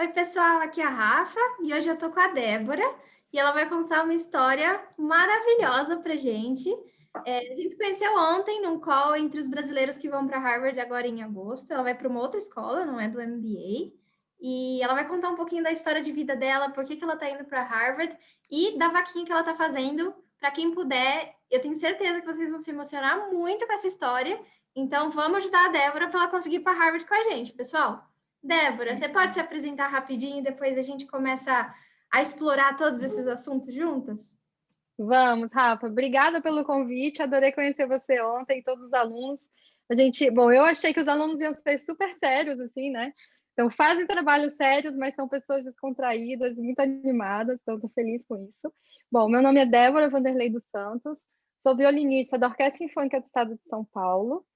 Oi, pessoal, aqui é a Rafa e hoje eu tô com a Débora e ela vai contar uma história maravilhosa pra gente. A gente se conheceu ontem num call entre os brasileiros que vão para Harvard agora em agosto. Ela vai para uma outra escola, não é do MBA, e ela vai contar um pouquinho da história de vida dela, por que que ela tá indo para Harvard e da vaquinha que ela tá fazendo. Para quem puder, eu tenho certeza que vocês vão se emocionar muito com essa história. Então, vamos ajudar a Débora para ela conseguir ir para Harvard com a gente, pessoal. Débora, você pode se apresentar rapidinho e depois a gente começa a explorar todos esses assuntos juntas? Vamos, Rafa. Obrigada pelo convite. Adorei conhecer você ontem, todos os alunos. Eu achei que os alunos iam ser super sérios, assim, né? Então, fazem trabalhos sérios, mas são pessoas descontraídas e muito animadas, então estou feliz com isso. Bom, meu nome é Débora Vanderlei dos Santos, sou violinista da Orquestra Sinfônica do Estado de São Paulo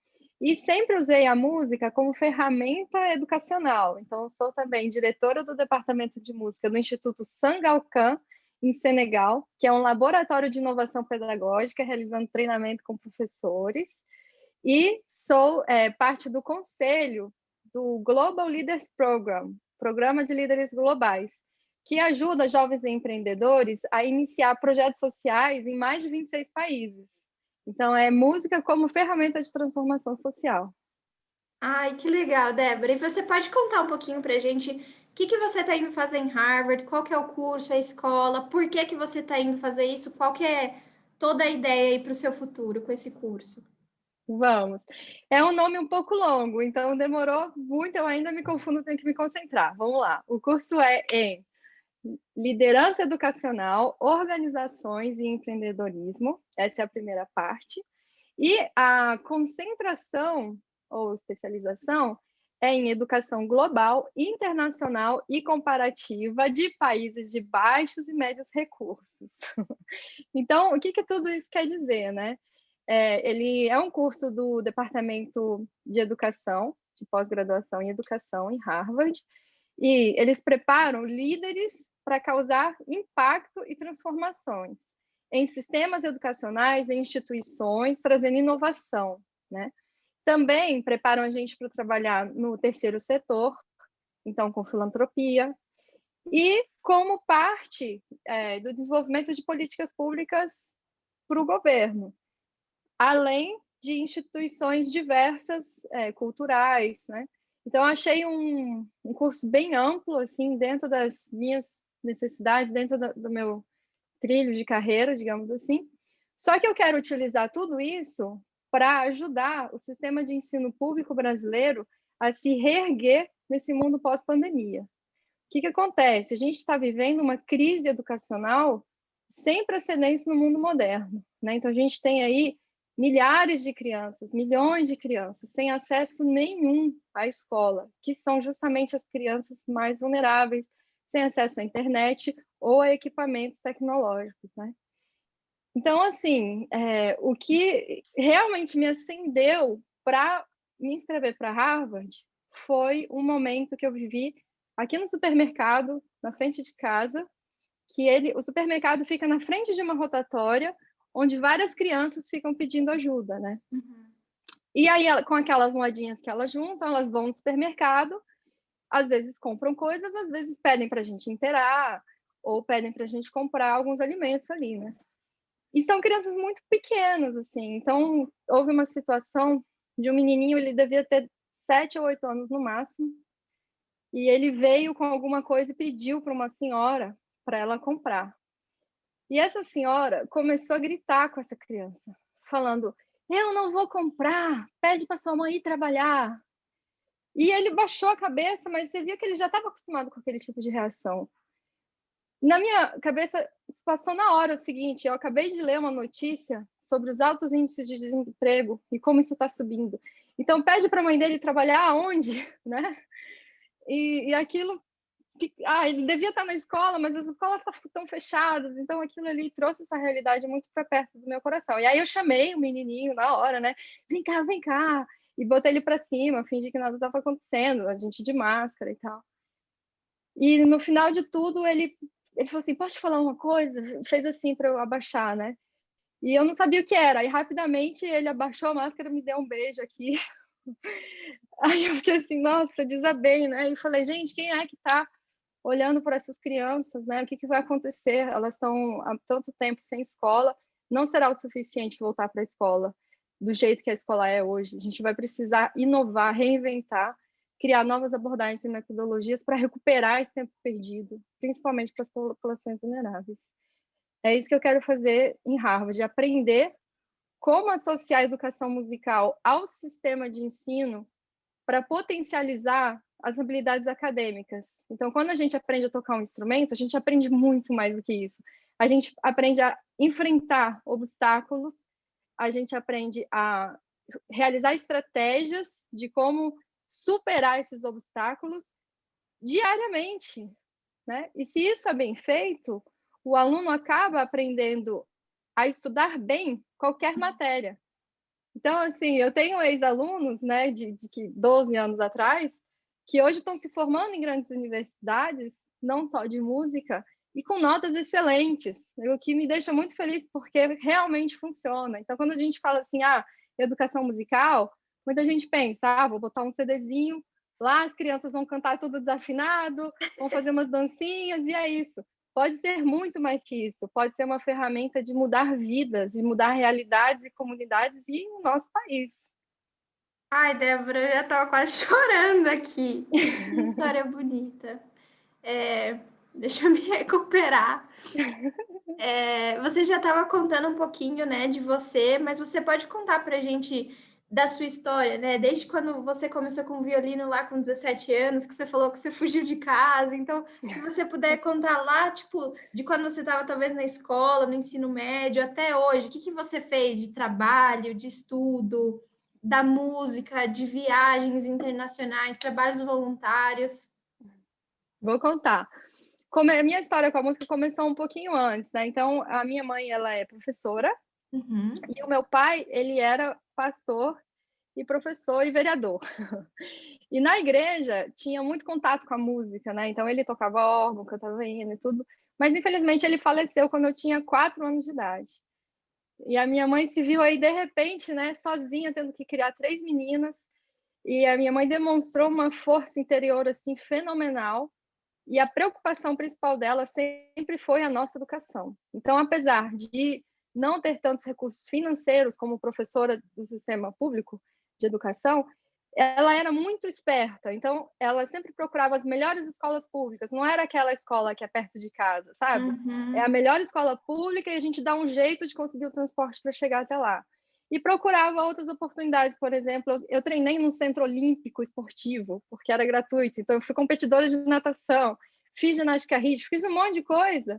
e sempre usei a música como ferramenta educacional. Então, eu sou também diretora do Departamento de Música do Instituto Sangalkam, em Senegal, que é um laboratório de inovação pedagógica, realizando treinamento com professores, e sou parte do conselho do Global Leaders Program, Programa de Líderes Globais, que ajuda jovens empreendedores a iniciar projetos sociais em mais de 26 países. Então, é música como ferramenta de transformação social. Ai, que legal, Débora. E você pode contar um pouquinho para a gente o que que você está indo fazer em Harvard, qual que é o curso, a escola, por que que você está indo fazer isso, qual que é toda a ideia aí para o seu futuro com esse curso? Vamos. É um nome um pouco longo, então demorou muito, eu ainda me confundo, tenho que me concentrar. Vamos lá. O curso é em liderança educacional, organizações e empreendedorismo. Essa é a primeira parte. E a concentração ou especialização é em educação global, internacional e comparativa de países de baixos e médios recursos. Então, o que que tudo isso quer dizer, né? Ele é um curso do Departamento de Educação, de pós-graduação em Educação, em Harvard, e eles preparam líderes para causar impacto e transformações em sistemas educacionais, em instituições, trazendo inovação, né? Também preparam a gente para trabalhar no terceiro setor, então com filantropia, e como parte do desenvolvimento de políticas públicas para o governo, além de instituições diversas, culturais, né? Então, achei um curso bem amplo, assim, dentro das minhas necessidades, dentro do meu trilho de carreira, digamos assim. Só que eu quero utilizar tudo isso para ajudar o sistema de ensino público brasileiro a se reerguer nesse mundo pós-pandemia. O que que acontece? A gente está vivendo uma crise educacional sem precedentes no mundo moderno, né? Então, a gente tem aí milhares de crianças, milhões de crianças sem acesso nenhum à escola, que são justamente as crianças mais vulneráveis, sem acesso à internet ou a equipamentos tecnológicos, né? Então, assim, o que realmente me acendeu para me inscrever para Harvard foi um momento que eu vivi aqui no supermercado, na frente de casa, o supermercado fica na frente de uma rotatória onde várias crianças ficam pedindo ajuda, né? Uhum. E aí, com aquelas moedinhas que elas juntam, elas vão no supermercado, às vezes compram coisas, às vezes pedem para a gente inteirar, ou pedem para a gente comprar alguns alimentos ali, né? E são crianças muito pequenas, assim. Então, houve uma situação de um menininho, ele devia ter 7 ou 8 anos no máximo, e ele veio com alguma coisa e pediu para uma senhora para ela comprar. E essa senhora começou a gritar com essa criança, falando: "Eu não vou comprar, pede para sua mãe ir trabalhar". E ele baixou a cabeça, mas você via que ele já estava acostumado com aquele tipo de reação. Na minha cabeça, se passou na hora o seguinte: eu acabei de ler uma notícia sobre os altos índices de desemprego e como isso está subindo. Então, pede para a mãe dele trabalhar aonde, né? E aquilo, ele devia estar na escola, mas as escolas estão fechadas, então aquilo ali trouxe essa realidade muito para perto do meu coração. E aí eu chamei o menininho na hora, né? Vem cá, e botei ele para cima, fingi que nada estava acontecendo, a gente de máscara e tal. E no final de tudo, ele falou assim: "Posso te falar uma coisa?" Fez assim para eu abaixar, né? E eu não sabia o que era. Aí rapidamente ele abaixou a máscara, me deu um beijo aqui. Aí eu fiquei assim, nossa, desabei, né? E falei: "Gente, quem é que tá olhando por essas crianças, né? O que vai acontecer? Elas estão há tanto tempo sem escola, não será o suficiente voltar para a escola do jeito que a escola é hoje. A gente vai precisar inovar, reinventar, criar novas abordagens e metodologias para recuperar esse tempo perdido, principalmente para as populações vulneráveis. É isso que eu quero fazer em Harvard, aprender como associar a educação musical ao sistema de ensino para potencializar as habilidades acadêmicas. Então, quando a gente aprende a tocar um instrumento, a gente aprende muito mais do que isso. A gente aprende a enfrentar obstáculos, a gente aprende a realizar estratégias de como superar esses obstáculos diariamente, né? E se isso é bem feito, o aluno acaba aprendendo a estudar bem qualquer matéria. Então, assim, eu tenho ex-alunos, né, de 12 anos atrás, que hoje estão se formando em grandes universidades, não só de música, e com notas excelentes, o que me deixa muito feliz, porque realmente funciona. Então, quando a gente fala assim, educação musical, muita gente pensa, vou botar um CDzinho, lá as crianças vão cantar tudo desafinado, vão fazer umas dancinhas, e é isso. Pode ser muito mais que isso, pode ser uma ferramenta de mudar vidas e mudar realidades e comunidades e o nosso país. Ai, Débora, eu já estava quase chorando aqui. Que história bonita. Deixa eu me recuperar. Você já estava contando um pouquinho, né, de você, mas você pode contar para a gente da sua história, né? Desde quando você começou com violino lá com 17 anos, que você falou que você fugiu de casa. Então, se você puder contar lá, tipo, de quando você estava talvez na escola, no ensino médio, até hoje, o que você fez de trabalho, de estudo, da música, de viagens internacionais, trabalhos voluntários? Vou contar. A minha história com a música começou um pouquinho antes, né? Então, a minha mãe, ela é professora, e o meu pai, ele era pastor e professor e vereador. E na igreja tinha muito contato com a música, né? Então ele tocava órgão, cantava hino e tudo. Mas infelizmente ele faleceu quando eu tinha 4 anos de idade. E a minha mãe se viu aí de repente, né, sozinha, tendo que criar 3 meninas. E a minha mãe demonstrou uma força interior assim fenomenal. E a preocupação principal dela sempre foi a nossa educação. Então, apesar de não ter tantos recursos financeiros como professora do sistema público de educação, ela era muito esperta. Então, ela sempre procurava as melhores escolas públicas. Não era aquela escola que é perto de casa, sabe? É a melhor escola pública e a gente dá um jeito de conseguir o transporte para chegar até lá. E procurava outras oportunidades, por exemplo, eu treinei num centro olímpico esportivo, porque era gratuito, então eu fui competidora de natação, fiz ginástica rítmica, fiz um monte de coisa.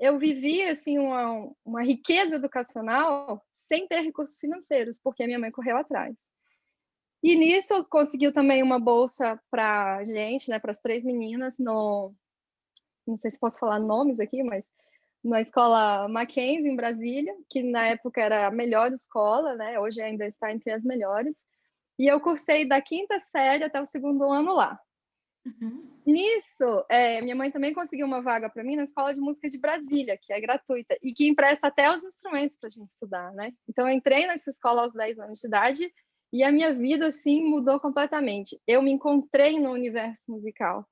Eu vivi assim uma riqueza educacional sem ter recursos financeiros, porque a minha mãe correu atrás. E nisso conseguiu também uma bolsa para a gente, né, para as 3 meninas, não sei se posso falar nomes aqui, mas na escola Mackenzie, em Brasília, que na época era a melhor escola, né? Hoje ainda está entre as melhores. E eu cursei da 5ª série até o 2º ano lá. Nisso, minha mãe também conseguiu uma vaga para mim na Escola de Música de Brasília, que é gratuita, e que empresta até os instrumentos para a gente estudar, né? Então, eu entrei nessa escola aos 10 anos de idade e a minha vida, assim, mudou completamente. Eu me encontrei no universo musical.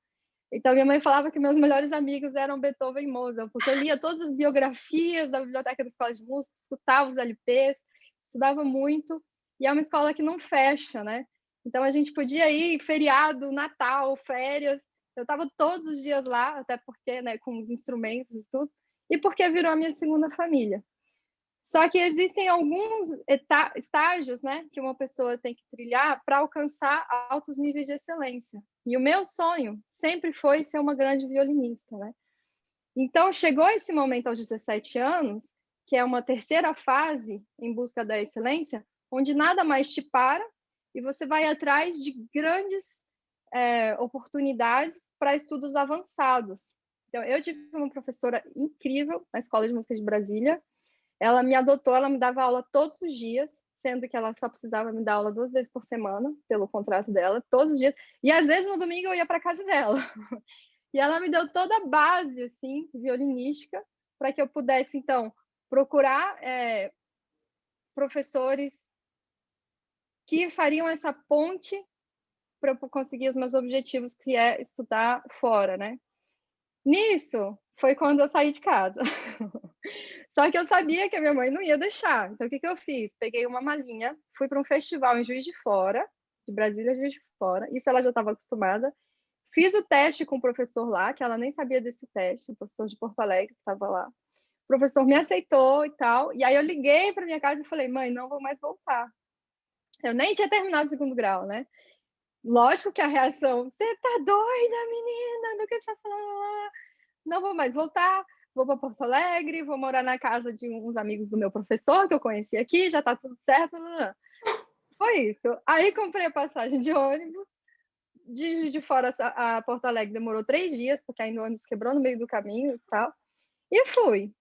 Então, minha mãe falava que meus melhores amigos eram Beethoven e Mozart, porque eu lia todas as biografias da biblioteca da escola de música, escutava os LPs, estudava muito, e é uma escola que não fecha, né? Então, a gente podia ir feriado, Natal, férias, eu estava todos os dias lá, até porque, né, com os instrumentos e tudo, e porque virou a minha segunda família. Só que existem alguns estágios, né, que uma pessoa tem que trilhar para alcançar altos níveis de excelência. E o meu sonho sempre foi ser uma grande violinista, né? Então, chegou esse momento aos 17 anos, que é uma terceira fase em busca da excelência, onde nada mais te para e você vai atrás de grandes oportunidades para estudos avançados. Então, eu tive uma professora incrível na Escola de Música de Brasília. Ela me adotou, ela me dava aula todos os dias, sendo que ela só precisava me dar aula 2 vezes por semana, pelo contrato dela, todos os dias. E às vezes no domingo eu ia para casa dela. E ela me deu toda a base, assim, violinística, para que eu pudesse, então, procurar professores que fariam essa ponte para eu conseguir os meus objetivos, que é estudar fora, né? Nisso, foi quando eu saí de casa. Só que eu sabia que a minha mãe não ia deixar. Então, o que que eu fiz? Peguei uma malinha, fui para um festival em Juiz de Fora, de Brasília, Juiz de Fora. Isso ela já estava acostumada. Fiz o teste com o professor lá, que ela nem sabia desse teste, o professor de Porto Alegre que estava lá. O professor me aceitou e tal. E aí eu liguei para minha casa e falei, mãe, não vou mais voltar. Eu nem tinha terminado o segundo grau, né? Lógico que a reação, você tá doida, menina? Do que você tá falando? Não vou mais voltar, vou para Porto Alegre, vou morar na casa de uns amigos do meu professor, que eu conheci aqui, já tá tudo certo. Foi isso. Aí comprei a passagem de ônibus, de Fora a Porto Alegre demorou 3 dias, porque ainda o ônibus quebrou no meio do caminho e tal, e fui.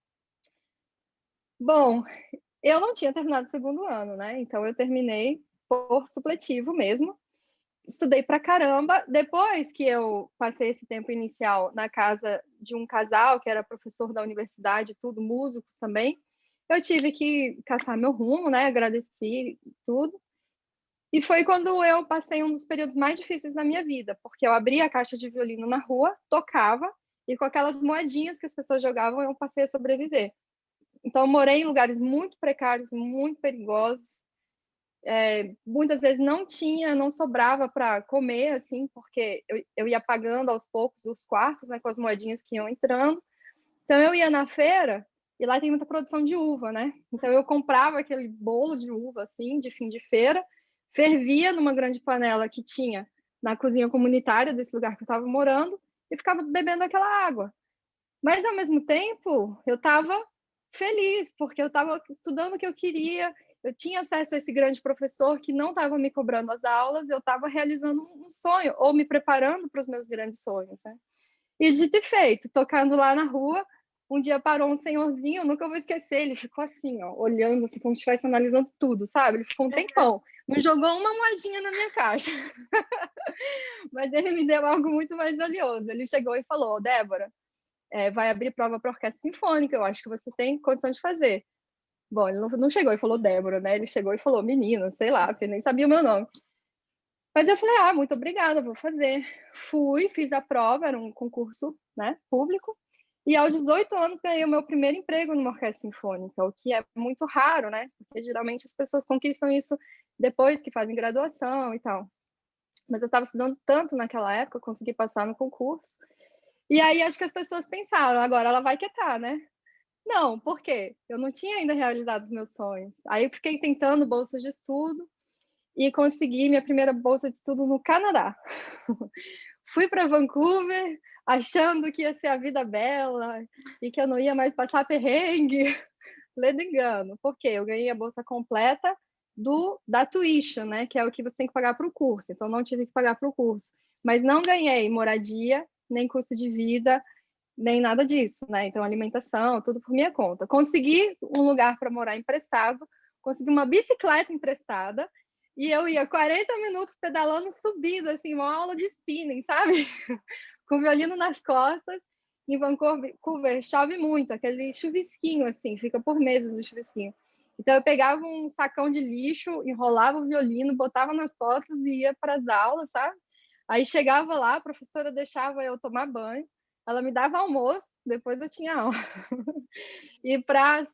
Bom, eu não tinha terminado o segundo ano, né? Então eu terminei por supletivo mesmo. Estudei pra caramba. Depois que eu passei esse tempo inicial na casa de um casal que era professor da universidade, tudo, músicos também, eu tive que caçar meu rumo, né? Agradeci tudo. E foi quando eu passei um dos períodos mais difíceis da minha vida, porque eu abria a caixa de violino na rua, tocava, e com aquelas moedinhas que as pessoas jogavam, eu passei a sobreviver. Então, eu morei em lugares muito precários, muito perigosos. Muitas vezes não sobrava para comer, assim, porque eu ia pagando aos poucos os quartos, né, com as moedinhas que iam entrando. Então, eu ia na feira, e lá tem muita produção de uva, né? Então, eu comprava aquele bolo de uva, assim, de fim de feira, fervia numa grande panela que tinha na cozinha comunitária desse lugar que eu estava morando, e ficava bebendo aquela água. Mas, ao mesmo tempo, eu estava feliz, porque eu estava estudando o que eu queria, eu tinha acesso a esse grande professor que não estava me cobrando as aulas, eu estava realizando um sonho, ou me preparando para os meus grandes sonhos, né? E de ter feito, tocando lá na rua, um dia parou um senhorzinho, eu nunca vou esquecer, ele ficou assim, ó, olhando, assim, como se estivesse analisando tudo, sabe? Ele ficou um tempão, não jogou uma moedinha na minha caixa. Mas ele me deu algo muito mais valioso. Ele chegou e falou, Débora, vai abrir prova para orquestra sinfônica, eu acho que você tem condição de fazer. Bom, ele não chegou e falou Débora, né? Ele chegou e falou menina, sei lá, porque nem sabia o meu nome. Mas eu falei, muito obrigada, vou fazer. Fui, fiz a prova, era um concurso, né, público, e aos 18 anos ganhei o meu primeiro emprego numa orquestra sinfônica, o que é muito raro, né? Porque geralmente as pessoas conquistam isso depois que fazem graduação e tal. Mas eu estava estudando tanto naquela época, consegui passar no concurso. E aí acho que as pessoas pensaram, agora ela vai quietar, né? Não, por quê? Eu não tinha ainda realizado os meus sonhos. Aí eu fiquei tentando bolsas de estudo e consegui minha primeira bolsa de estudo no Canadá. Fui para Vancouver achando que ia ser a vida bela e que eu não ia mais passar perrengue. Ledo engano, porque eu ganhei a bolsa completa da tuition, né, que é o que você tem que pagar para o curso. Então não tive que pagar para o curso, mas não ganhei moradia, nem custo de vida, nem nada disso, né? Então, alimentação, tudo por minha conta. Consegui um lugar para morar emprestado, consegui uma bicicleta emprestada, e eu ia 40 minutos pedalando subido, assim, uma aula de spinning, sabe? Com o violino nas costas. Em Vancouver chove muito, aquele chuvisquinho, assim, fica por meses o chuvisquinho. Então, eu pegava um sacão de lixo, enrolava o violino, botava nas costas e ia para as aulas, sabe? Aí chegava lá, a professora deixava eu tomar banho, ela me dava almoço, depois eu tinha aula. E para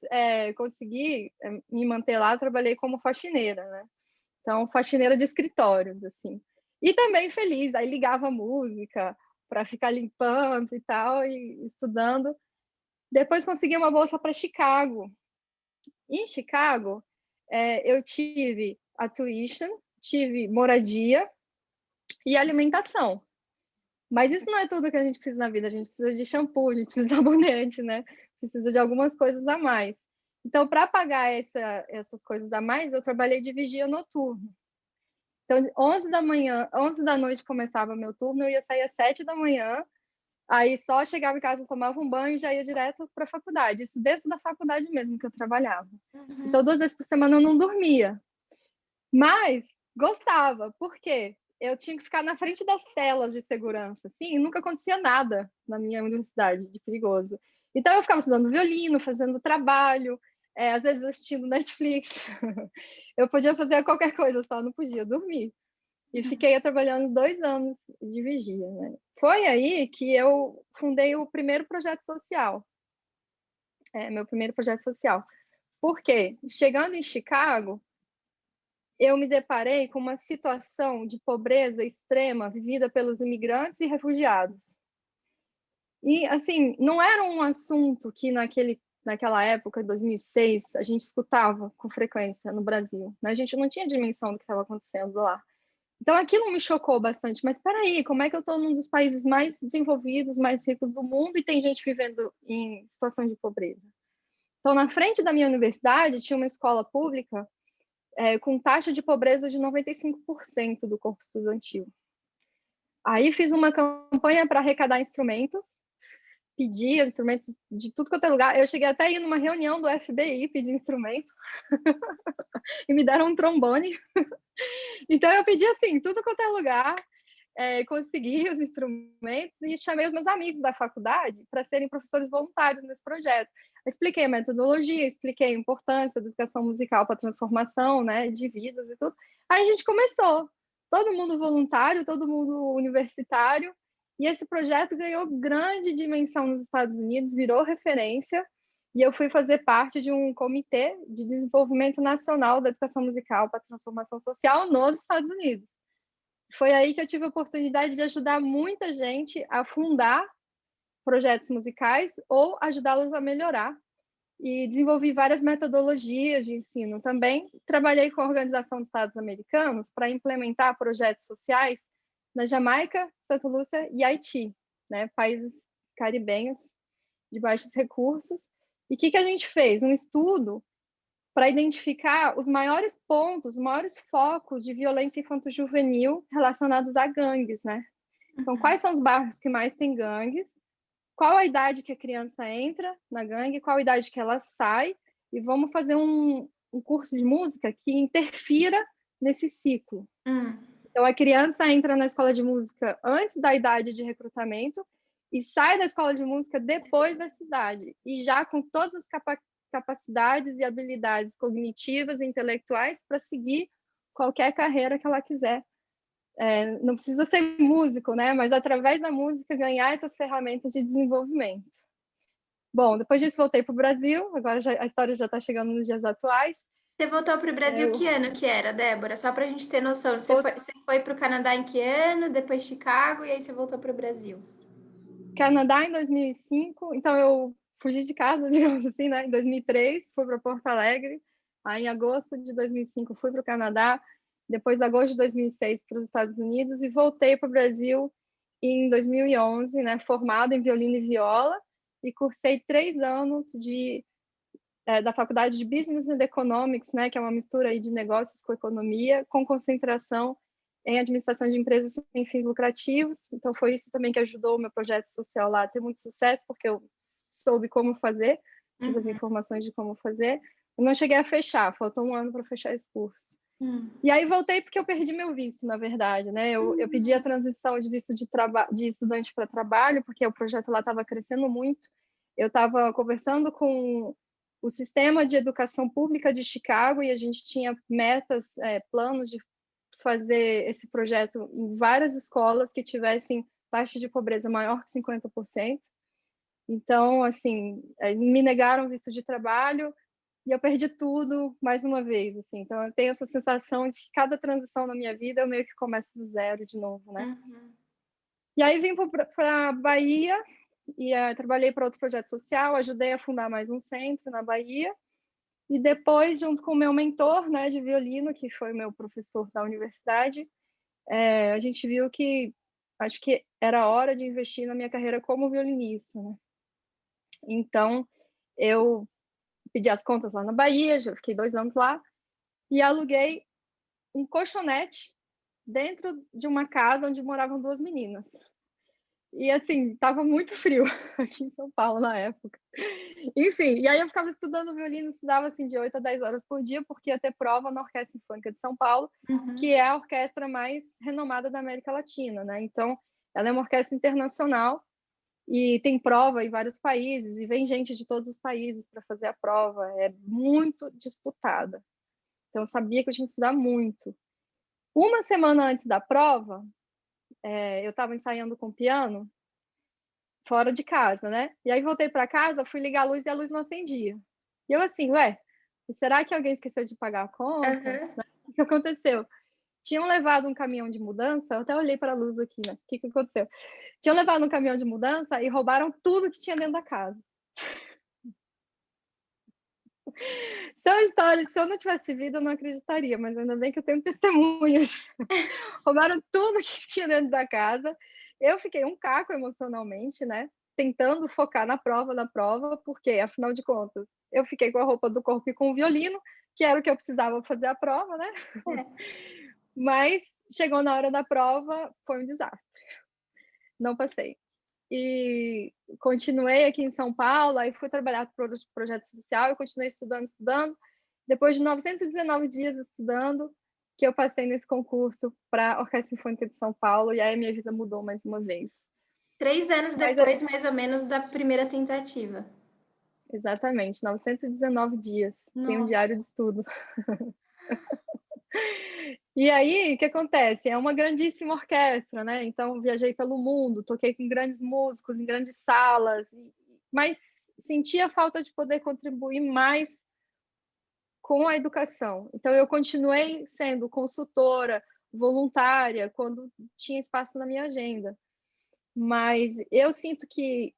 conseguir me manter lá, eu trabalhei como faxineira, né? Então, faxineira de escritórios, assim. E também feliz, aí ligava música para ficar limpando e tal, e estudando. Depois consegui uma bolsa para Chicago. E em Chicago, eu tive a tuition, tive moradia e alimentação. Mas isso não é tudo que a gente precisa na vida. A gente precisa de shampoo, a gente precisa de sabonete, né? Precisa de algumas coisas a mais. Então, para pagar essas coisas a mais, eu trabalhei de vigia noturno. Então, 11 da manhã, 11 da noite começava meu turno, eu ia sair às 7 da manhã, aí só chegava em casa, tomava um banho e já ia direto para a faculdade. Isso dentro da faculdade mesmo que eu trabalhava. Então, 2 vezes por semana eu não dormia. Mas gostava, por quê? Eu tinha que ficar na frente das telas de segurança, assim, e nunca acontecia nada na minha universidade de perigoso. Então eu ficava estudando violino, fazendo trabalho, às vezes assistindo Netflix. Eu podia fazer qualquer coisa, só não podia dormir. E fiquei trabalhando 2 anos de vigia, né? Foi aí que eu fundei o primeiro projeto social, meu primeiro projeto social. Por quê? Chegando em Chicago, eu me deparei com uma situação de pobreza extrema vivida pelos imigrantes e refugiados. E, assim, não era um assunto que naquela época, 2006, a gente escutava com frequência no Brasil, né? A gente não tinha dimensão do que estava acontecendo lá. Então, aquilo me chocou bastante. Mas, espera aí, como é que eu estou num dos países mais desenvolvidos, mais ricos do mundo e tem gente vivendo em situação de pobreza? Então, na frente da minha universidade, tinha uma escola pública com taxa de pobreza de 95% do corpo estudantil. Aí fiz uma campanha para arrecadar instrumentos, pedi instrumentos de tudo quanto é lugar. Eu cheguei até a ir numa reunião do FBI pedir instrumento e me deram um trombone. Então eu pedi assim, tudo quanto é lugar, consegui os instrumentos e chamei os meus amigos da faculdade para serem professores voluntários nesse projeto. Expliquei a metodologia, expliquei a importância da educação musical para a transformação, né, de vidas e tudo. Aí a gente começou, todo mundo voluntário, todo mundo universitário, e esse projeto ganhou grande dimensão nos Estados Unidos, virou referência, e eu fui fazer parte de um comitê de desenvolvimento nacional da educação musical para a transformação social nos Estados Unidos. Foi aí que eu tive a oportunidade de ajudar muita gente a fundar projetos musicais ou ajudá-los a melhorar. E desenvolvi várias metodologias de ensino também. Trabalhei com a Organização dos Estados Americanos para implementar projetos sociais na Jamaica, Santa Lúcia e Haiti, né? Países caribenhos de baixos recursos. E o que a gente fez? Um estudo para identificar os maiores pontos, os maiores focos de violência infanto-juvenil relacionados a gangues, né? Então, quais são os bairros que mais têm gangues? Qual a idade que a criança entra na gangue? Qual a idade que ela sai? E vamos fazer um curso de música que interfira nesse ciclo. Então, a criança entra na escola de música antes da idade de recrutamento e sai da escola de música depois dessa idade, e já com todas as capacidades e habilidades cognitivas e intelectuais para seguir qualquer carreira que ela quiser. Não precisa ser músico, né? Mas através da música ganhar essas ferramentas de desenvolvimento. Bom, depois disso voltei para o Brasil, agora a história já está chegando nos dias atuais. Você voltou para o Brasil que ano que era, Débora? Só para a gente ter noção. Você foi para o Canadá em que ano? Depois Chicago e aí você voltou para o Brasil? Canadá em 2005, então eu fugi de casa, digamos assim, né? Em 2003 fui para Porto Alegre, aí em agosto de 2005 fui para o Canadá, depois agosto de 2006 para os Estados Unidos e voltei para o Brasil em 2011, né? Formada em violino e viola, e cursei 3 anos da Faculdade de Business and Economics, né? Que é uma mistura aí de negócios com economia, com concentração em administração de empresas sem fins lucrativos. Então, foi isso também que ajudou o meu projeto social lá a ter muito sucesso, porque eu soube como fazer, tive as informações de como fazer. Eu não cheguei a fechar, faltou 1 ano para fechar esse curso. E aí voltei porque eu perdi meu visto, na verdade, né? Eu pedi a transição de visto de estudante para trabalho, porque o projeto lá estava crescendo muito. Eu estava conversando com o sistema de educação pública de Chicago e a gente tinha metas, planos de fazer esse projeto em várias escolas que tivessem taxa de pobreza maior que 50%. Então, assim, me negaram visto de trabalho e eu perdi tudo mais uma vez, assim. Então, eu tenho essa sensação de que cada transição na minha vida eu meio que começo do zero de novo, né? E aí vim para a Bahia e trabalhei para outro projeto social, ajudei a fundar mais um centro na Bahia. E depois, junto com o meu mentor, né, de violino, que foi o meu professor da universidade, a gente viu que acho que era hora de investir na minha carreira como violinista, né? Então, eu pedi as contas lá na Bahia, já fiquei 2 anos lá, e aluguei um colchonete dentro de uma casa onde moravam 2 meninas. E assim, estava muito frio aqui em São Paulo na época. Enfim, e aí eu ficava estudando violino, estudava assim de 8 a 10 horas por dia, porque ia ter prova na Orquestra Sinfônica de São Paulo, que é a orquestra mais renomada da América Latina, né? Então, ela é uma orquestra internacional e tem prova em vários países, e vem gente de todos os países para fazer a prova. É muito disputada. Então, eu sabia que eu tinha que estudar muito. 1 semana antes da prova, eu estava ensaiando com piano, fora de casa, né? E aí voltei para casa, fui ligar a luz e a luz não acendia. E eu assim, ué, será que alguém esqueceu de pagar a conta? Aham. Né? O que aconteceu? Tinham levado um caminhão de mudança, eu até olhei para a luz aqui, né? O que aconteceu? Tinham levado um caminhão de mudança e roubaram tudo que tinha dentro da casa. São histórias, se eu não tivesse vida, eu não acreditaria, mas ainda bem que eu tenho testemunhas. Roubaram tudo que tinha dentro da casa. Eu fiquei um caco emocionalmente, né? Tentando focar na prova, porque, afinal de contas, eu fiquei com a roupa do corpo e com o violino, que era o que eu precisava fazer a prova, né? É. Mas chegou na hora da prova, foi um desastre. Não passei. E continuei aqui em São Paulo, aí fui trabalhar para o projeto social e continuei estudando. Depois de 919 dias estudando, que eu passei nesse concurso para a Orquestra Sinfônica de São Paulo, e aí a minha vida mudou mais uma vez. 3 anos Mas, depois, mais ou menos, da primeira tentativa. exatamente, 919 dias. Tem um Nossa. diário de estudo. E aí, o que acontece? É uma grandíssima orquestra, né? Então, viajei pelo mundo, toquei com grandes músicos, em grandes salas, mas sentia a falta de poder contribuir mais com a educação. Então, eu continuei sendo consultora, voluntária, quando tinha espaço na minha agenda. Mas eu sinto que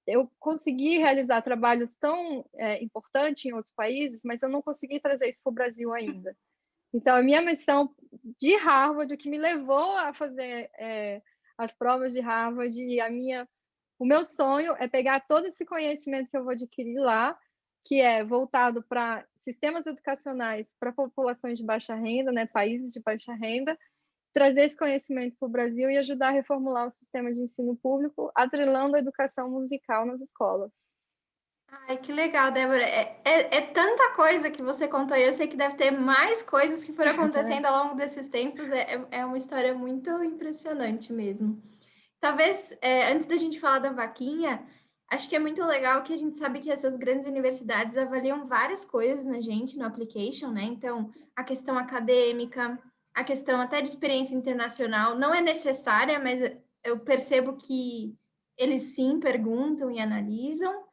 eu consegui realizar trabalhos tão importantes em outros países, mas eu não consegui trazer isso para o Brasil ainda. Então, a minha missão de Harvard, o que me levou a fazer as provas de Harvard, o meu sonho é pegar todo esse conhecimento que eu vou adquirir lá, que é voltado para sistemas educacionais para populações de baixa renda, né, países de baixa renda, trazer esse conhecimento para o Brasil e ajudar a reformular o sistema de ensino público, atrelando a educação musical nas escolas. Ai, que legal, Débora. É tanta coisa que você contou e eu sei que deve ter mais coisas que foram acontecendo ao longo desses tempos. É uma história muito impressionante mesmo. Talvez, antes da gente falar da vaquinha, acho que é muito legal que a gente sabe que essas grandes universidades avaliam várias coisas na gente, no application, né? Então, a questão acadêmica, a questão até de experiência internacional, não é necessária, mas eu percebo que eles sim perguntam e analisam.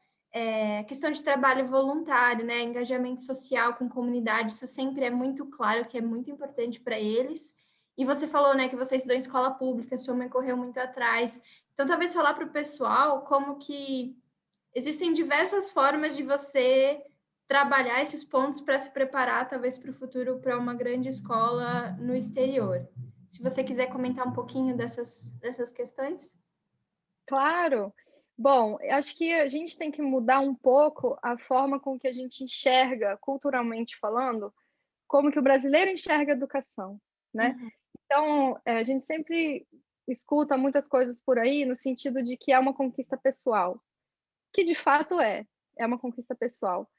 Questão de trabalho voluntário, né? Engajamento social com comunidade, isso sempre é muito claro que é muito importante para eles. E você falou, né, que você estudou em escola pública, sua mãe correu muito atrás. Então, talvez falar para o pessoal como que existem diversas formas de você trabalhar esses pontos para se preparar, talvez, para o futuro, para uma grande escola no exterior. Se você quiser comentar um pouquinho dessas questões. Claro. Bom, acho que a gente tem que mudar um pouco a forma com que a gente enxerga, culturalmente falando, como que o brasileiro enxerga a educação, né? Uhum. Então, a gente sempre escuta muitas coisas por aí no sentido de que é uma conquista pessoal, que de fato é uma conquista pessoal,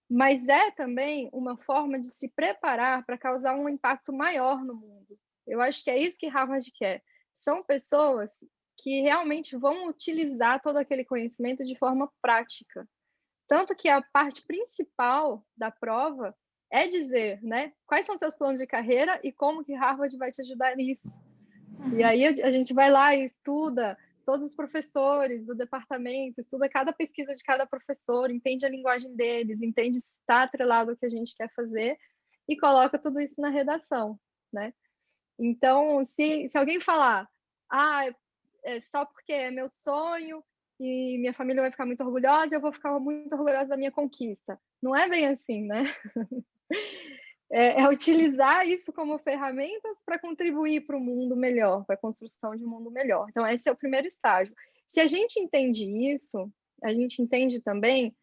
mas é também uma forma de se preparar para causar um impacto maior no mundo. Eu acho que é isso que Harvard quer. São pessoas que realmente vão utilizar todo aquele conhecimento de forma prática. Tanto que a parte principal da prova é dizer, né, quais são seus planos de carreira e como que Harvard vai te ajudar nisso. E aí a gente vai lá e estuda todos os professores do departamento, estuda cada pesquisa de cada professor, entende a linguagem deles, entende se está atrelado ao que a gente quer fazer e coloca tudo isso na redação, né? Então, se alguém falar, é só porque é meu sonho e minha família vai ficar muito orgulhosa, eu vou ficar muito orgulhosa da minha conquista. Não é bem assim, né? É utilizar isso como ferramentas para contribuir para o mundo melhor, para a construção de um mundo melhor. Então, esse é o primeiro estágio. Se a gente entende isso, a gente entende também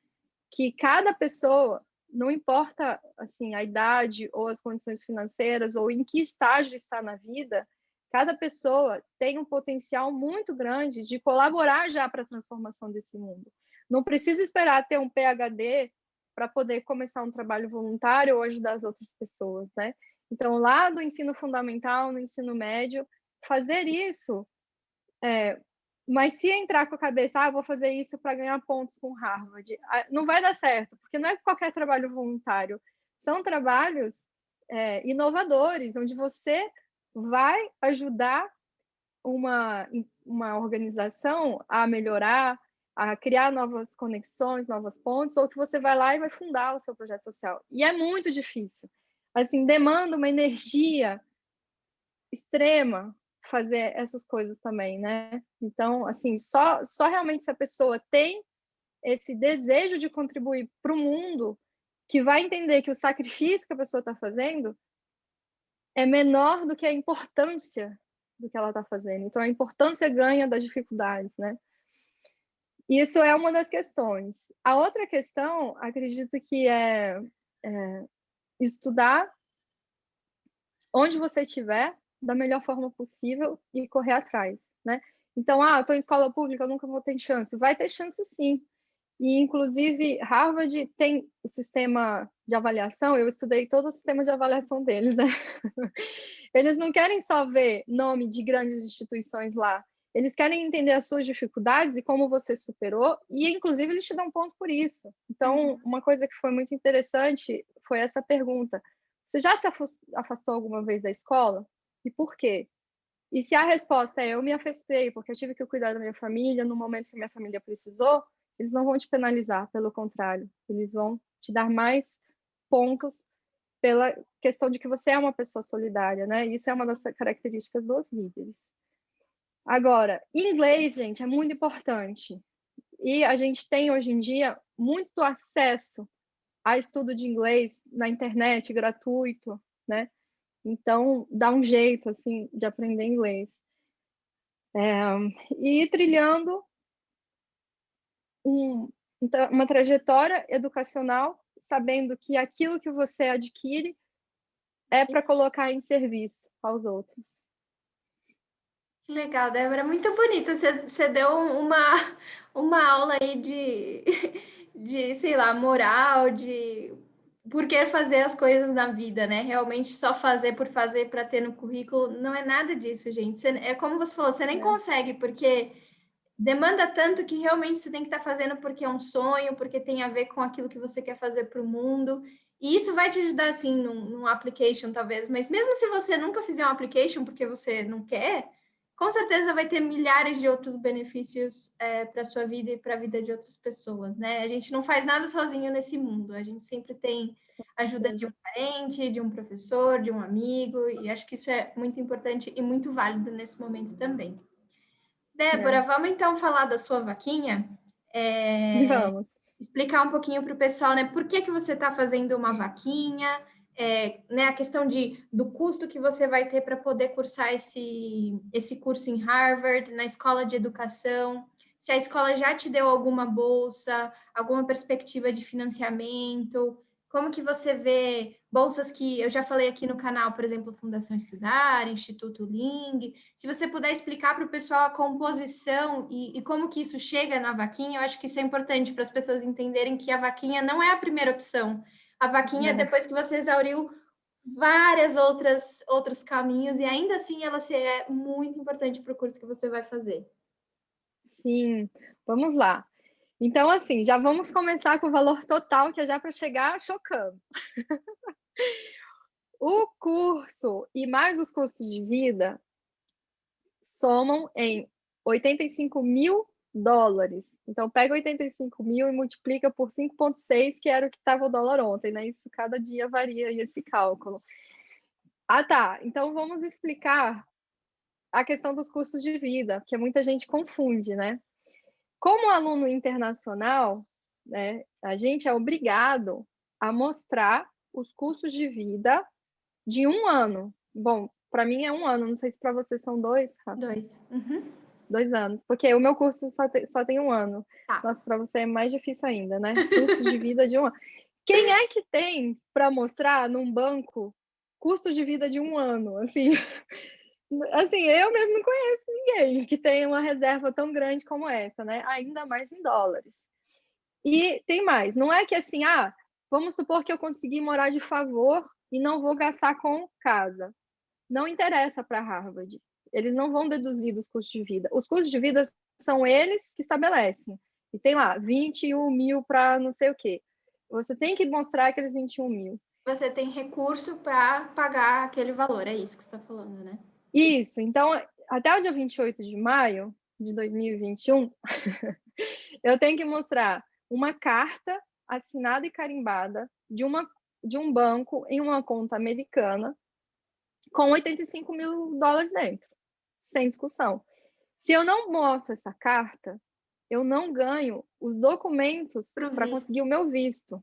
que cada pessoa, não importa assim a idade ou as condições financeiras ou em que estágio está na vida, cada pessoa tem um potencial muito grande de colaborar já para a transformação desse mundo. Não precisa esperar ter um PhD para poder começar um trabalho voluntário ou ajudar as outras pessoas, né? Então, lá do ensino fundamental, no ensino médio, fazer isso mas se entrar com a cabeça, vou fazer isso para ganhar pontos com Harvard, não vai dar certo, porque não é qualquer trabalho voluntário. São trabalhos inovadores, onde você vai ajudar uma organização a melhorar, a criar novas conexões, novas pontes, ou que você vai lá e vai fundar o seu projeto social. E é muito difícil. Assim, demanda uma energia extrema fazer essas coisas também, né? Então, assim, só realmente se a pessoa tem esse desejo de contribuir para o mundo, que vai entender que o sacrifício que a pessoa está fazendo é menor do que a importância do que ela está fazendo. Então, a importância ganha das dificuldades, né? Isso é uma das questões. A outra questão, acredito que é estudar onde você estiver da melhor forma possível e correr atrás, né? Então, estou em escola pública, eu nunca vou ter chance. Vai ter chance, sim. E, inclusive, Harvard tem o sistema de avaliação, eu estudei todo o sistema de avaliação deles, né? Eles não querem só ver nome de grandes instituições lá, eles querem entender as suas dificuldades e como você superou, e, inclusive, eles te dão ponto por isso. Então, uma coisa que foi muito interessante foi essa pergunta. Você já se afastou alguma vez da escola? E por quê? E se a resposta é eu me afastei porque eu tive que cuidar da minha família no momento que minha família precisou, eles não vão te penalizar, pelo contrário, eles vão te dar mais pontos pela questão de que você é uma pessoa solidária, né? Isso é uma das características dos líderes. Agora, inglês, gente, é muito importante. E a gente tem, hoje em dia, muito acesso a estudo de inglês na internet, gratuito, né? Então, dá um jeito, assim, de aprender inglês. E ir trilhando uma trajetória educacional, sabendo que aquilo que você adquire é para colocar em serviço aos outros. Legal, Débora, muito bonito. Você deu uma aula aí de, sei lá, moral, de por que fazer as coisas na vida, né? Realmente só fazer por fazer para ter no currículo, não é nada disso, gente. É como você falou, você nem consegue, porque demanda tanto que realmente você tem que estar fazendo porque é um sonho, porque tem a ver com aquilo que você quer fazer para o mundo. E isso vai te ajudar, assim, num application, talvez. Mas mesmo se você nunca fizer um application porque você não quer, com certeza vai ter milhares de outros benefícios para a sua vida e para a vida de outras pessoas, né? A gente não faz nada sozinho nesse mundo. A gente sempre tem ajuda de um parente, de um professor, de um amigo. E acho que isso é muito importante e muito válido nesse momento também. Débora, vamos então falar da sua vaquinha? Vamos. Explicar um pouquinho para o pessoal, né? Por que você está fazendo uma vaquinha? Né, a questão do custo que você vai ter para poder cursar esse curso em Harvard, na escola de educação, se a escola já te deu alguma bolsa, alguma perspectiva de financiamento, como que você vê bolsas que eu já falei aqui no canal, por exemplo, Fundação Estudar, Instituto Ling. Se você puder explicar para o pessoal a composição e como que isso chega na vaquinha, eu acho que isso é importante para as pessoas entenderem que a vaquinha não é a primeira opção. A vaquinha é depois que você exauriu várias outros caminhos e ainda assim ela é muito importante para o curso que você vai fazer. Sim, vamos lá. Então, assim, já vamos começar com o valor total, que é já para chegar chocando. O curso e mais os custos de vida somam em $85.000. Então, pega 85 mil e multiplica por 5,6, que era o que estava o dólar ontem, né? Isso cada dia varia esse cálculo. Tá. Então, vamos explicar a questão dos custos de vida, porque muita gente confunde, né? Como aluno internacional, né, a gente é obrigado a mostrar os custos de vida de um ano. Bom, para mim é um ano, não sei se para vocês são 2, Rafa. 2. Uhum. 2 anos, porque o meu curso só tem um ano. Tá. Nossa, para você é mais difícil ainda, né? Custos de vida de um ano. Quem é que tem para mostrar num banco custos de vida de um ano? Assim, eu mesmo não conheço ninguém que tenha uma reserva tão grande como essa, né? Ainda mais em dólares. E tem mais, não é que assim, vamos supor que eu consegui morar de favor e não vou gastar com casa. Não interessa para Harvard. Eles não vão deduzir dos custos de vida. Os custos de vida são eles que estabelecem. E tem lá, 21 mil para não sei o quê. Você tem que mostrar aqueles 21 mil. Você tem recurso para pagar aquele valor, é isso que você está falando, né? Isso. Então, até o dia 28 de maio, de 2021, eu tenho que mostrar uma carta assinada e carimbada de um banco em uma conta americana com $85.000 dentro, sem discussão. Se eu não mostro essa carta, eu não ganho os documentos para conseguir o meu visto.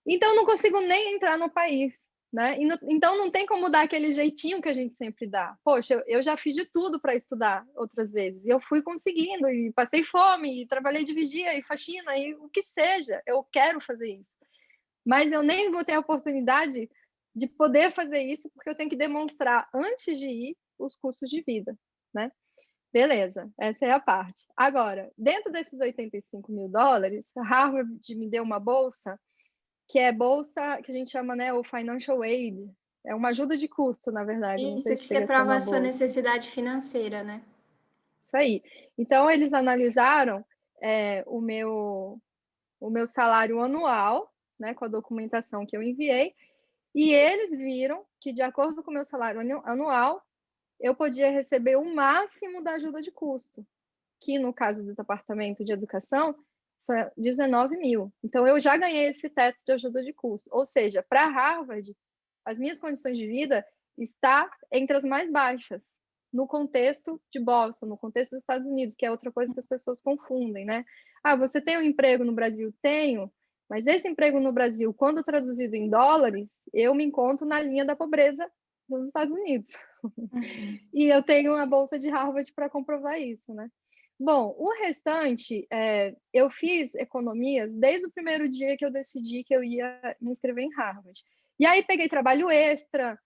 Então, eu não consigo nem entrar no país, né? Então, não tem como dar aquele jeitinho que a gente sempre dá. Poxa, eu já fiz de tudo para estudar outras vezes. E eu fui conseguindo, e passei fome, e trabalhei de vigia, e faxina, e o que seja. Eu quero fazer isso. Mas eu nem vou ter a oportunidade de poder fazer isso, porque eu tenho que demonstrar, antes de ir, os custos de vida, né? Beleza, essa é a parte. Agora, dentro desses $85.000, a Harvard me deu uma bolsa, que é bolsa que a gente chama, né, o Financial Aid. É uma ajuda de custo, na verdade. Não sei Isso, se que você chega a ser prova uma a sua bolsa. necessidade financeira, né? Isso aí. Então, eles analisaram o meu salário anual, né, com a documentação que eu enviei, e eles viram que, de acordo com o meu salário anual, eu podia receber o máximo da ajuda de custo, que no caso do Departamento de Educação, são 19 mil. Então, eu já ganhei esse teto de ajuda de custo. Ou seja, para Harvard, as minhas condições de vida está entre as mais baixas, no contexto de Boston, no contexto dos Estados Unidos, que é outra coisa que as pessoas confundem, né? Ah, você tem um emprego no Brasil? Tenho, mas esse emprego no Brasil, quando traduzido em dólares, eu me encontro na linha da pobreza dos Estados Unidos. Uhum. E eu tenho uma bolsa de Harvard para comprovar isso, né? Bom, o restante, eu fiz economias desde o primeiro dia que eu decidi que eu ia me inscrever em Harvard. E aí peguei trabalho extra,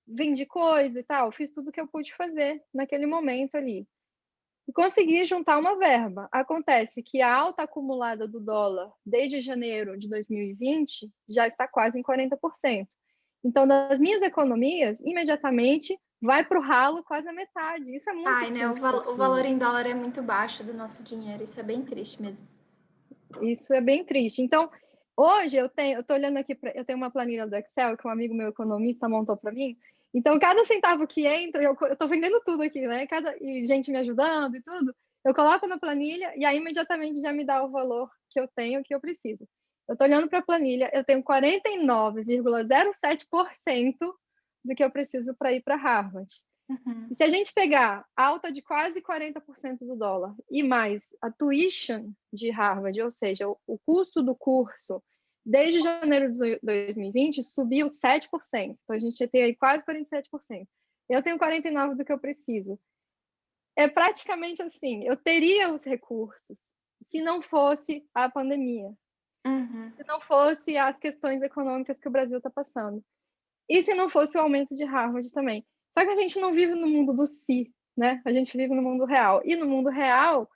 vendi coisa e tal, fiz tudo que eu pude fazer naquele momento ali. E consegui juntar uma verba. Acontece que a alta acumulada do dólar desde janeiro de 2020 já está quase em 40%. Então, das minhas economias, imediatamente vai para o ralo quase a metade. Isso é muito Ai, né? O valor significativo. em dólar é muito baixo do nosso dinheiro. Isso é bem triste mesmo. Isso é bem triste. Então, hoje eu tô olhando aqui, eu tenho uma planilha do Excel que um amigo meu economista montou para mim. Então, cada centavo que entra, eu tô vendendo tudo aqui, né? E gente me ajudando e tudo. Eu coloco na planilha e aí imediatamente já me dá o valor que eu tenho, que eu preciso. Eu tô olhando para a planilha, eu tenho 49,07% do que eu preciso para ir para Harvard. Uhum. E se a gente pegar alta de quase 40% do dólar e mais a tuition de Harvard, ou seja, o custo do curso, desde janeiro de 2020 subiu 7%. Então a gente tem aí quase 47%. Eu tenho 49% do que eu preciso. É praticamente assim, eu teria os recursos se não fosse a pandemia, Uhum. se não fosse as questões econômicas que o Brasil está passando. E se não fosse o aumento de Harvard também. Só que a gente não vive no mundo do si, né? A gente vive no mundo real. E no mundo real,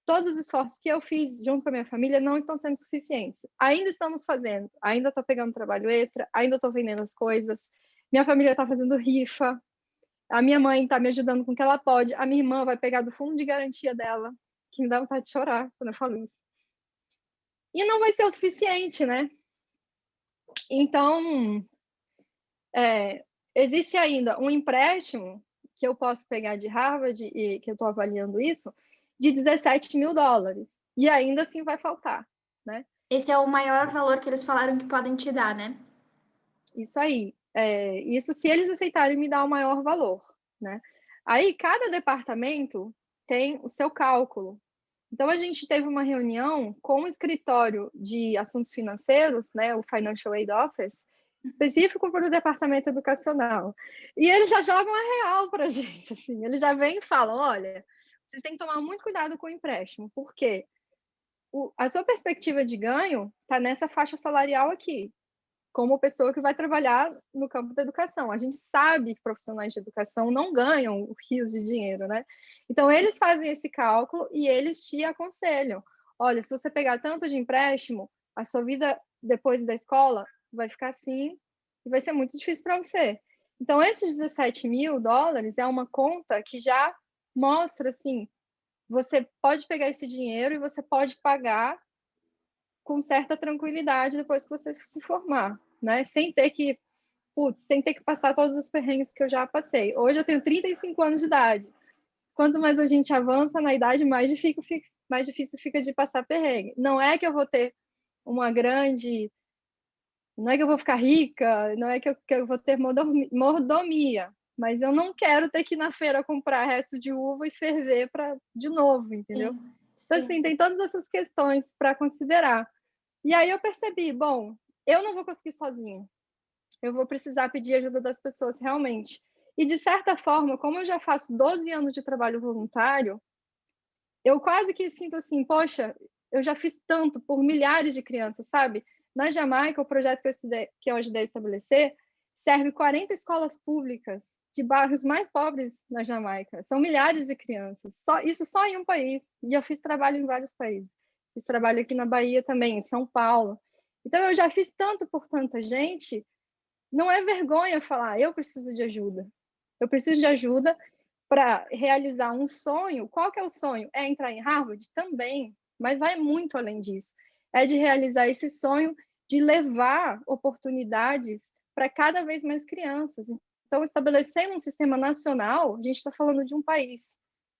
todos os esforços que eu fiz junto com a minha família não estão sendo suficientes. Ainda estamos fazendo, ainda estou pegando trabalho extra, ainda estou vendendo as coisas. Minha família está fazendo rifa. A minha mãe está me ajudando com o que ela pode. A minha irmã vai pegar do fundo de garantia dela, que me dá vontade de chorar quando eu falo isso. E não vai ser o suficiente, né? Então, existe ainda um empréstimo que eu posso pegar de Harvard, e que eu estou avaliando isso, de $17.000. E ainda assim vai faltar, né? Esse é o maior valor que eles falaram que podem te dar, né? Isso aí. Isso se eles aceitarem me dar o maior valor, né? Aí cada departamento tem o seu cálculo. Então a gente teve uma reunião com o escritório de assuntos financeiros, né, o Financial Aid Office, específico para o departamento educacional. E eles já jogam a real para a gente, assim. Eles já vêm e falam, olha, vocês têm que tomar muito cuidado com o empréstimo, porque a sua perspectiva de ganho está nessa faixa salarial aqui, como pessoa que vai trabalhar no campo da educação. A gente sabe que profissionais de educação não ganham rios de dinheiro, né? Então, eles fazem esse cálculo e eles te aconselham. Olha, se você pegar tanto de empréstimo, a sua vida depois da escola vai ficar assim e vai ser muito difícil para você. Então, esses $17.000 é uma conta que já mostra, assim, você pode pegar esse dinheiro e você pode pagar com certa tranquilidade depois que você se formar, né? Sem ter que passar todos os perrengues que eu já passei. Hoje eu tenho 35 anos de idade. quanto mais a gente avança na idade, mais difícil fica de passar perrengue. Não é que eu vou ter uma grande... Não é que eu vou ficar rica, não é que eu vou ter mordomia, mas eu não quero ter que ir na feira comprar resto de uva e ferver de novo, entendeu? Sim, Então, sim. assim, tem todas essas questões para considerar. E aí eu percebi, bom, eu não vou conseguir sozinho. Eu vou precisar pedir ajuda das pessoas realmente. E, de certa forma, como eu já faço 12 anos de trabalho voluntário, eu quase que sinto assim, poxa, eu já fiz tanto por milhares de crianças, sabe? Na Jamaica, o projeto que eu ajudei a estabelecer serve 40 escolas públicas de bairros mais pobres na Jamaica. São milhares de crianças. Isso só em um país. E eu fiz trabalho em vários países. Fiz trabalho aqui na Bahia também, em São Paulo. Então, eu já fiz tanto por tanta gente, não é vergonha falar, eu preciso de ajuda. Eu preciso de ajuda para realizar um sonho. Qual que é o sonho? É entrar em Harvard? Também, mas vai muito além disso. É de realizar esse sonho de levar oportunidades para cada vez mais crianças. Então, estabelecendo um sistema nacional, a gente está falando de um país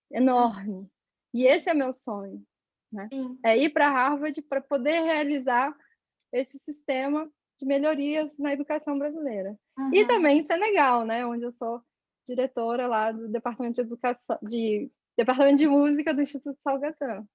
enorme. E esse é meu sonho, né? Sim. É ir para Harvard para poder realizar esse sistema de melhorias na educação brasileira. E Uhum. também em Senegal, né, onde eu sou diretora lá do Departamento de Educação, Departamento de Música do Instituto Salgatã.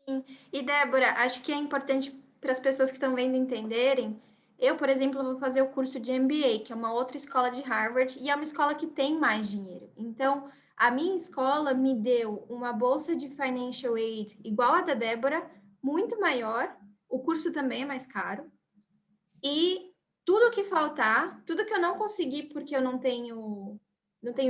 Sim. E Débora, acho que é importante para as pessoas que estão vendo entenderem. Eu, por exemplo, vou fazer o curso de MBA, que é uma outra escola de Harvard, e é uma escola que tem mais dinheiro. Então, a minha escola me deu uma bolsa de financial aid igual a da Débora, muito maior. O curso também é mais caro. E tudo que faltar, tudo que eu não consegui porque eu não tenho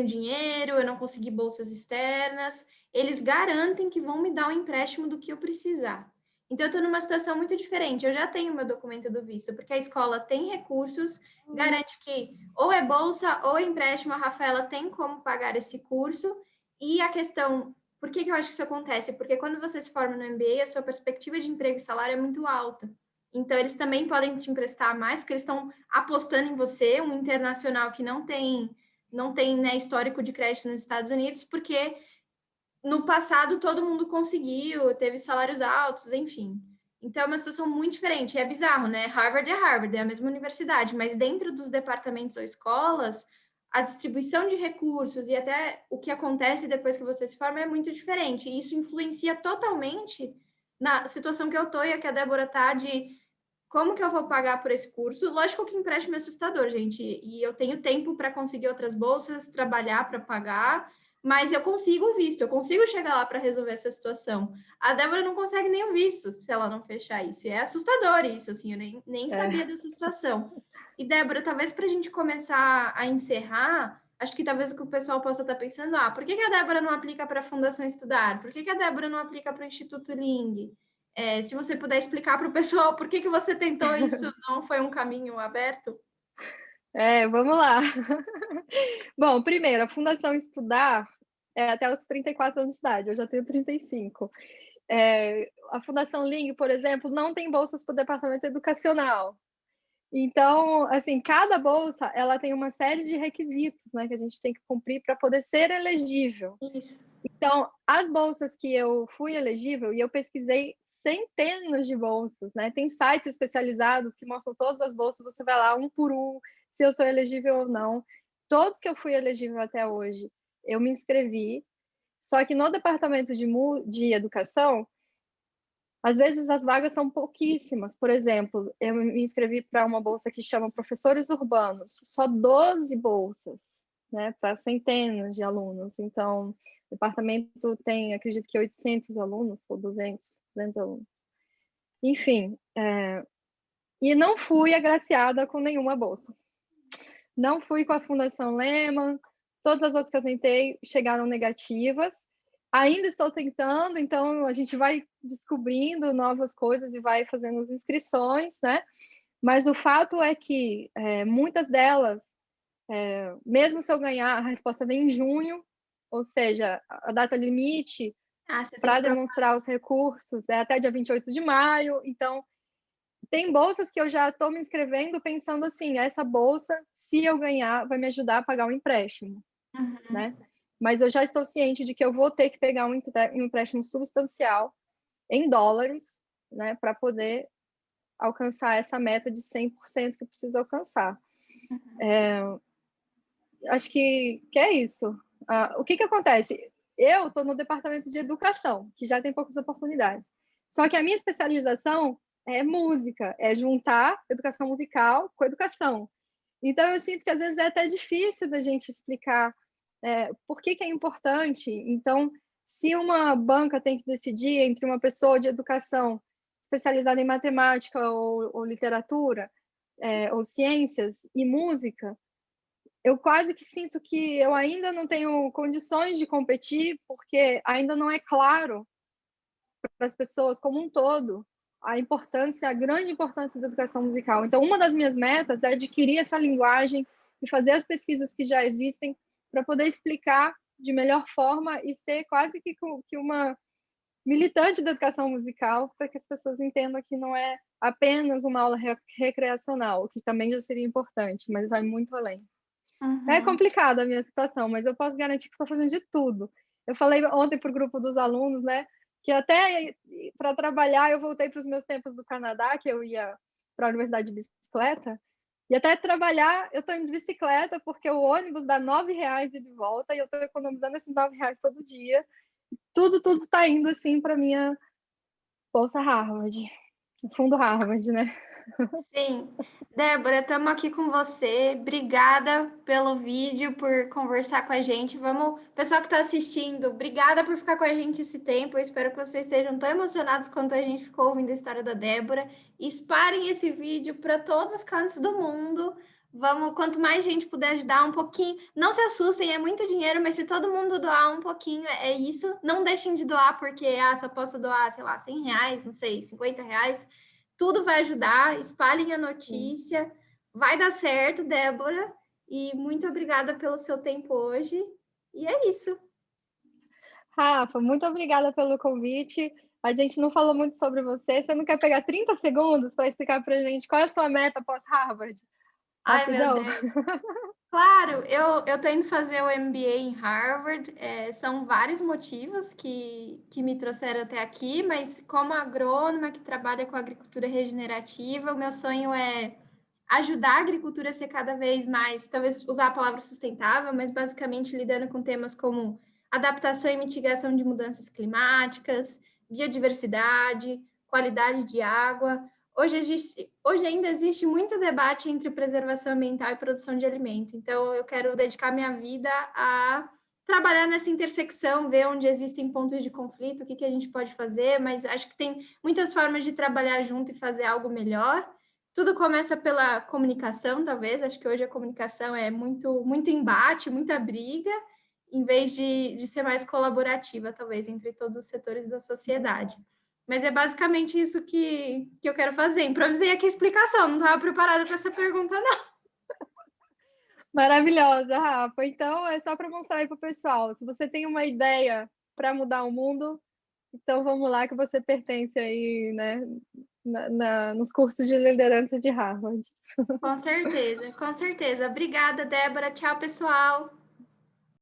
dinheiro, eu não consegui bolsas externas, eles garantem que vão me dar um empréstimo do que eu precisar. Então, eu estou numa situação muito diferente. Eu já tenho meu documento do visto, porque a escola tem recursos, garante que ou é bolsa ou é empréstimo, a Rafaela tem como pagar esse curso. E a questão, por que eu acho que isso acontece? Porque quando você se forma no MBA, a sua perspectiva de emprego e salário é muito alta. Então, eles também podem te emprestar mais, porque eles estão apostando em você, um internacional que não tem, né, histórico de crédito nos Estados Unidos, porque no passado todo mundo conseguiu, teve salários altos, enfim. Então é uma situação muito diferente. É bizarro, né? Harvard, é a mesma universidade, mas dentro dos departamentos ou escolas, a distribuição de recursos e até o que acontece depois que você se forma é muito diferente. E isso influencia totalmente na situação que eu tô e a que a Débora tá de como que eu vou pagar por esse curso? Lógico que empréstimo é assustador, gente, e eu tenho tempo para conseguir outras bolsas, trabalhar para pagar, mas eu consigo o visto, eu consigo chegar lá para resolver essa situação. A Débora não consegue nem o visto se ela não fechar isso, e é assustador isso, assim, eu nem sabia É. dessa situação. E Débora, talvez para a gente começar a encerrar, acho que talvez o que o pessoal possa estar pensando, por que a Débora não aplica para a Fundação Estudar? Por que a Débora não aplica para o Instituto Ling? Se você puder explicar para o pessoal por que você tentou isso, não foi um caminho aberto? Vamos lá. Bom, primeiro, a Fundação Estudar é até os 34 anos de idade, eu já tenho 35. A Fundação Ling, por exemplo, não tem bolsas para o departamento educacional. Então, assim, cada bolsa ela tem uma série de requisitos, né, que a gente tem que cumprir para poder ser elegível. Isso. Então, as bolsas que eu fui elegível, e eu pesquisei centenas de bolsas, né? Tem sites especializados que mostram todas as bolsas, você vai lá um por um, se eu sou elegível ou não. Todos que eu fui elegível até hoje, eu me inscrevi, só que no departamento de educação, às vezes as vagas são pouquíssimas. Por exemplo, eu me inscrevi para uma bolsa que chama Professores Urbanos, só 12 bolsas, né, para centenas de alunos. Então, o departamento tem, acredito que 800 alunos, ou 200 alunos. Enfim, e não fui agraciada com nenhuma bolsa. Não fui com a Fundação Lehman, todas as outras que eu tentei chegaram negativas. Ainda estou tentando, então a gente vai descobrindo novas coisas e vai fazendo as inscrições, né? Mas o fato é que muitas delas, mesmo se eu ganhar, a resposta vem em junho, ou seja, a data limite Você tem para que provar. demonstrar os recursos é até dia 28 de maio, então tem bolsas que eu já estou me inscrevendo pensando assim, essa bolsa, se eu ganhar, vai me ajudar a pagar o empréstimo, Uhum. né? mas eu já estou ciente de que eu vou ter que pegar um empréstimo substancial em dólares, né, para poder alcançar essa meta de 100% que eu preciso alcançar. Acho que é isso. O que acontece? Eu estou no departamento de educação, que já tem poucas oportunidades. Só que a minha especialização é música, é juntar educação musical com educação. Então, eu sinto que às vezes é até difícil da gente explicar por que é importante. Então, se uma banca tem que decidir entre uma pessoa de educação especializada em matemática ou literatura, ou ciências e música, eu quase que sinto que eu ainda não tenho condições de competir, porque ainda não é claro para as pessoas como um todo a grande importância da educação musical. Então, uma das minhas metas é adquirir essa linguagem e fazer as pesquisas que já existem para poder explicar de melhor forma e ser quase que uma militante da educação musical, para que as pessoas entendam que não é apenas uma aula recreacional, o que também já seria importante, mas vai muito além. É complicada a minha situação, mas eu posso garantir que estou fazendo de tudo. Eu falei ontem para o grupo dos alunos, né, que até para trabalhar eu voltei para os meus tempos do Canadá, que eu ia para a universidade de bicicleta, e até trabalhar eu estou indo de bicicleta, porque o ônibus dá R$9 e de volta, e eu estou economizando esses R$9 todo dia. Tudo está indo assim para minha bolsa Harvard, fundo Harvard, né? Sim. Débora, estamos aqui com você. Obrigada pelo vídeo, por conversar com a gente. Vamos, pessoal que está assistindo, obrigada por ficar com a gente esse tempo. Eu espero que vocês estejam tão emocionados quanto a gente ficou ouvindo a história da Débora. Espalhem esse vídeo para todos os cantos do mundo. Vamos, quanto mais gente puder ajudar um pouquinho, não se assustem, é muito dinheiro, mas se todo mundo doar um pouquinho, é isso. Não deixem de doar, porque só posso doar, sei lá, R$100, não sei, R$50. Tudo vai ajudar, espalhem a notícia. Vai dar certo, Débora. E muito obrigada pelo seu tempo hoje. E é isso. Rafa, muito obrigada pelo convite. A gente não falou muito sobre você. Você não quer pegar 30 segundos para explicar para a gente qual é a sua meta pós-Harvard? Ai, meu Rapidão. Deus. Claro, eu tô indo fazer o MBA em Harvard. São vários motivos que me trouxeram até aqui, mas como agrônoma que trabalha com agricultura regenerativa, o meu sonho é ajudar a agricultura a ser cada vez mais, talvez usar a palavra sustentável, mas basicamente lidando com temas como adaptação e mitigação de mudanças climáticas, biodiversidade, qualidade de água. Hoje ainda existe muito debate entre preservação ambiental e produção de alimento, então eu quero dedicar minha vida a trabalhar nessa intersecção, ver onde existem pontos de conflito, o que a gente pode fazer, mas acho que tem muitas formas de trabalhar junto e fazer algo melhor. Tudo começa pela comunicação, talvez. Acho que hoje a comunicação é muito embate, muita briga, em vez de ser mais colaborativa, talvez, entre todos os setores da sociedade. Mas é basicamente isso que eu quero fazer. Improvisei aqui a explicação, não estava preparada para essa pergunta, não. Maravilhosa, Rafa. Então, é só para mostrar aí para o pessoal. Se você tem uma ideia para mudar o mundo, então vamos lá que você pertence aí, né, nos cursos de liderança de Harvard. Com certeza, com certeza. Obrigada, Débora. Tchau, pessoal.